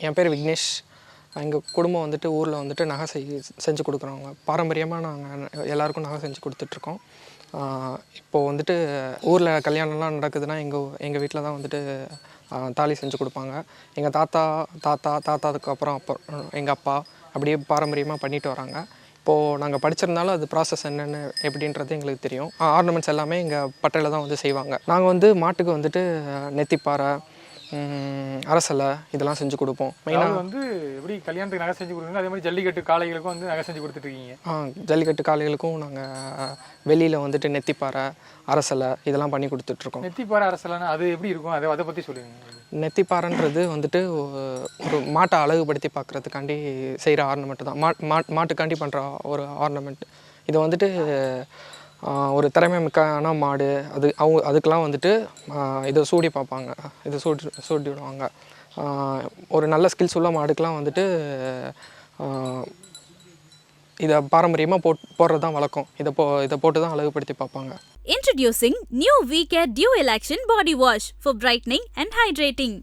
என் பேர் விக்னேஷ். எங்கள் குடும்பம் வந்துட்டு ஊரில் வந்துட்டு நகை செஞ்சு கொடுக்குறவங்க. பாரம்பரியமாக நாங்கள் எல்லாேருக்கும் நகை செஞ்சு கொடுத்துட்ருக்கோம். இப்போது வந்துட்டு ஊரில் கல்யாணம்லாம் நடக்குதுன்னா எங்கள் வீட்டில் தான் வந்துட்டு தாலி செஞ்சு கொடுப்பாங்க. எங்கள் தாத்தாவுக்கு அப்புறம் எங்கள் அப்பா அப்படியே பாரம்பரியமாக பண்ணிட்டு வராங்க. இப்போது நாங்கள் படிச்சிருந்தாலும் அது ப்ராசஸ் என்னென்னு எப்படின்றது எங்களுக்கு தெரியும். ஆர்னமெண்ட்ஸ் எல்லாமே எங்கள் பட்டையில் தான் வந்து செய்வாங்க. நாங்கள் வந்து மாட்டுக்கு வந்துட்டு நெத்திப்பாறை, அரசலை இதெல்லாம் செஞ்சு கொடுப்போம். மெயினாக வந்து எப்படி கல்யாணத்துக்கு நகை செஞ்சு கொடுக்குறீங்க, அதே மாதிரி ஜல்லிக்கட்டு காளைகளுக்கும் வந்து நகை செஞ்சு கொடுத்துட்ருக்கீங்க. ஜல்லிக்கட்டு காளைகளுக்கும் நாங்கள் வெளியில் வந்துட்டு நெத்திப்பாறை, அரசலை இதெல்லாம் பண்ணி கொடுத்துட்ருக்கோம். நெத்திப்பாறை அரசலைன்னா அது எப்படி இருக்கும், அதை பற்றி சொல்லுங்கள். நெத்திப்பாறைன்றது வந்துட்டு ஒரு மாட்டை அழகுபடுத்தி பார்க்குறதுக்காண்டி செய்கிற ஆர்னமெண்ட்டு தான். மாட்டுக்காண்டி பண்ணுற ஒரு ஆர்னமெண்ட். இது வந்துட்டு ஒரு திறமைமிக்கான மாடு அதுக்கெலாம் வந்துட்டு இதை சூடி பார்ப்பாங்க, இதை சூடி விடுவாங்க. ஒரு நல்ல ஸ்கில்ஸ் உள்ள மாடுக்கெலாம் வந்துட்டு இதை பாரம்பரியமாக போடுறது தான் வழக்கம். இதை போட்டு தான் அழகுபடுத்தி பார்ப்பாங்க. Introducing new V-Care Dual Action Body Wash for brightening and hydrating.